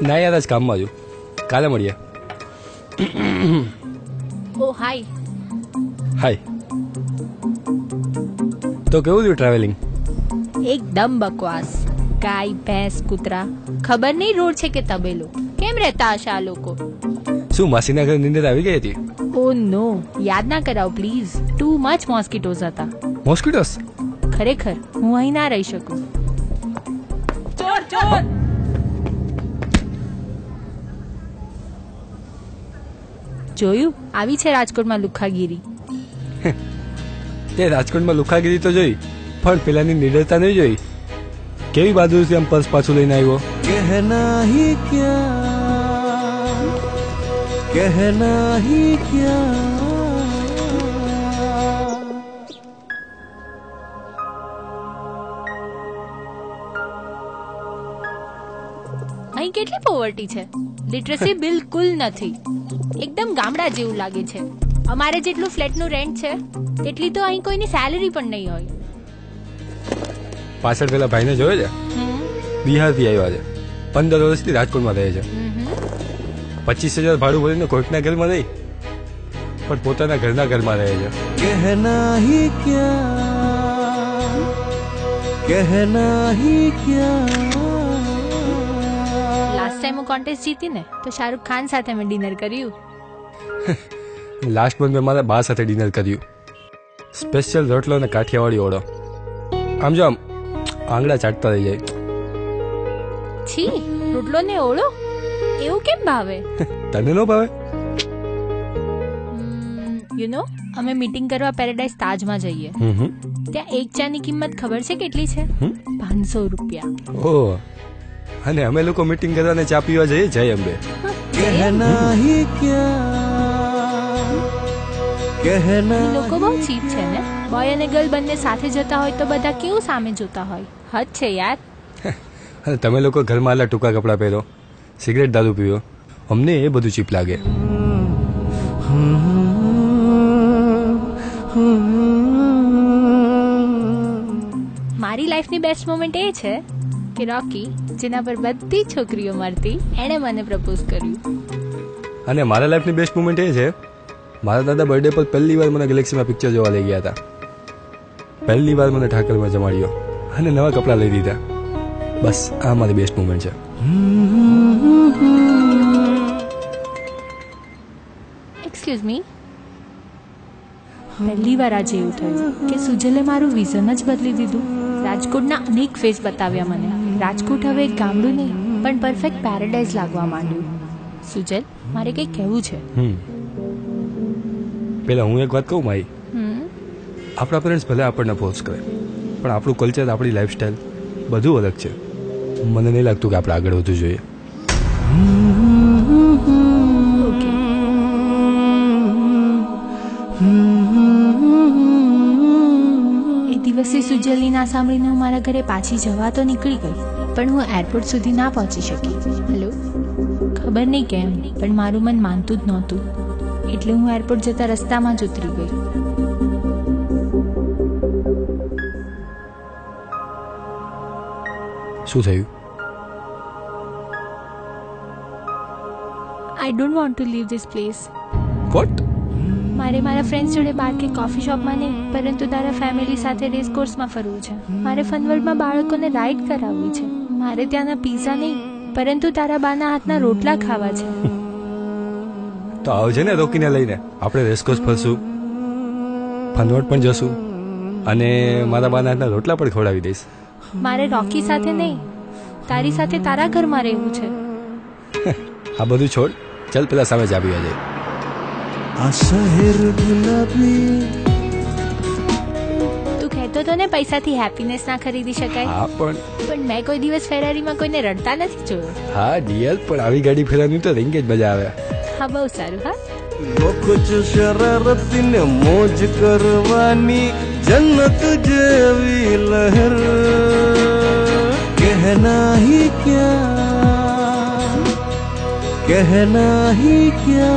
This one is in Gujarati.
ના યાર, આજ કામમાં છું. કાલે મળીએ. ઓ હાય. હાય. તો કેવું થયું ટ્રાવેલિંગ? એકદમ બકવાસ. ગાય ભેંસ કૂતરા, ખબર નહીં રોડ છે કે તબેલો. કેમ રહેતા હશે આ લોકો? શું માસીના ઘરે નીંદર આવી ગઈ હતી? ઓ નો, યાદ ના કરાવ પ્લીઝ. ટુ મચ મોસ્કિટોઝ હતા. મોસ્કિટોસ? ખરેખર હું અહીં ના રહી શકું. ચોર ચોર. જોયું, આવી છે રાજકોટમાં લુખાગીરી. તે રાજકોટમાં લુખાગીરી તો જોઈ, પણ પેલાની નિડરતા નહીં જોઈ. કેવી બહાદુરથી આમ પર્સ પાછું લઈને આવ્યો. कहना ही क्या, कहना ही क्या. અહીં કેટલી પોવર્ટી છે. લિટરસી બિલકુલ નથી. એકદમ ગામડા જેવું લાગે છે. અમારે જેટલું ફ્લેટનું રેન્ટ છે તેટલી તો અહીં કોઈની સેલેરી પણ નહીં હોય. પાછળ પેલા ભાઈને જોયો છે? બિહારથી આવ્યા છે. 15 વર્ષથી રાજકોટમાં રહે છે. 25,000 ભાડું ભરીને કોઈકના ઘરમાં નહીં, પણ પોતાના ઘરના ઘરમાં રહે છે. कहना ही क्या, कहना ही क्या. લાસ્ટ ટાઈમ હું કોન્ટેસ્ટ જીતી ને તો શાહરુખ ખાન સાથે મેં ડિનર કર્યું. લાસ્ટ મંથ મેં મારા બા સાથે ડિનર કર્યું. સ્પેશિયલ રોટલો અને કાઠિયાવાડી ઓળો. આમ જો આમ આંગળા ચાટતા રહી જાય. છી, રોટલો ને ઓળો એવું કેમ ભાવે? તને નો ભાવે? યુ નો, અમે મીટિંગ કરવા પેરેડાઇઝ તાજમાં જઈએ. ત્યાં એક ચાની કિંમત ખબર છે કેટલી છે? 500 રૂપિયા. ઓહ, અને અમે લોકો મીટિંગ કરવાને ચા પીવા જઈએ જય અંબે. कहना ही क्या, कहना. લોકો બહુ ચીપ છે ને. બોય અને ગર્લ બંને સાથે જતા હોય તો બધા કેવું સામે જોતા હોય. હદ છે યાર. અને તમે લોકો ઘરમાં આટલા ટૂંકા કપડાં પહેરો, સિગરેટ દારૂ પીવો, અમને એ બધું ચીપ લાગે. મારી લાઈફની બેસ્ટ મોમેન્ટ એ છે કે રોકી, જેના પર બધી છોકરીઓ મરતી, એણે મને પ્રપોઝ કર્યું. અને મારા લાઈફની બેસ્ટ મુમેન્ટ એ છે, મારા દાદા બર્થડે પર પહેલી વાર મને ગેલેક્સીમાં પિક્ચર જોવા લઈ ગયા હતા. પહેલી વાર મને ઠાકરમાં જમાડ્યો અને નવા કપડાં લઈ દીધા. બસ આ મારી બેસ્ટ મુમેન્ટ છે. એક્સક્યુઝ મી, પહેલી વાર આજે એવું થયું કે સુજલે મારું વિઝન જ બદલી દીધું. રાજકોટના અનેક ફેસ બતાવ્યા મને. રાજકોટ હવે એક ગામડું નહીં પણ પરફેક્ટ પેરેડાઇઝ લાગવા માંડ્યું. સુજલ, મારે કંઈક કહેવું છે. પેલા હું એક વાત કહું માઈ, આપણા પેરેન્ટ્સ ભલે આપણને ફોર્સ કરે, પણ આપણું કલ્ચર, આપણી લાઈફસ્ટાઈલ બધું અલગ છે. મને નહીં લાગતું કે આપણે આગળ વધવું જોઈએ. એ દિવસે સુજલની ના સાંભળીને હું મારા ઘરે પાછી જવા તો નીકળી ગઈ, પણ હું એરપોર્ટ સુધી ના પહોંચી શકી. હેલો, ખબર નહીં કેમ પણ મારું મન માનતું જ નહોતું, એટલે હું એરપોર્ટ જતા રસ્તામાં જ ઉતરી ગઈ. શું થયું? I don't want to leave this place. What? મારે મારા ફ્રેન્ડ્સ જોડે બહાર કે કોફી શોપમાં નહીં, પરંતુ તારા ફેમિલી સાથે રેસ કોર્સમાં ફરવું છે. મારે ફનવર્લ્ડમાં બાળકોને રાઈડ કરાવવી છે. મારે ત્યાંના પીઝા નહીં, પરંતુ તારા બાના હાથના રોટલા ખાવા છે. તો આવજે ને રોકીને લઈને. આપણે રેસકોર્સ ફરશું, ફનવર્લ્ડ પણ જશું, અને મારા બાના હાથના રોટલા પણ ખવડાવી દઈશ. મારે રોકી સાથે નહીં, તારી સાથે તારા ઘરમાં રહેવું છે. આ બધું છોડ, ચાલ પેલા સામે જ આવી જાય. આ શહેર ગુલાબી. તું કહેતો તો ને પૈસાથી હેપીનેસ ના ખરીદી શકાય. હા પણ મેં કોઈ દિવસ ફેરારીમાં કોઈને રડતા નથી જોયો. હા ડિયર, પણ આવી ગાડી ફેરવાની તો રેંગે જ મજા આવે. હા, બહુ સારું. હા, વો કુછ શરારતી ને મોજ કરવાની જન્નત જેવી લહેર. कहना ही क्या, कहना ही क्या.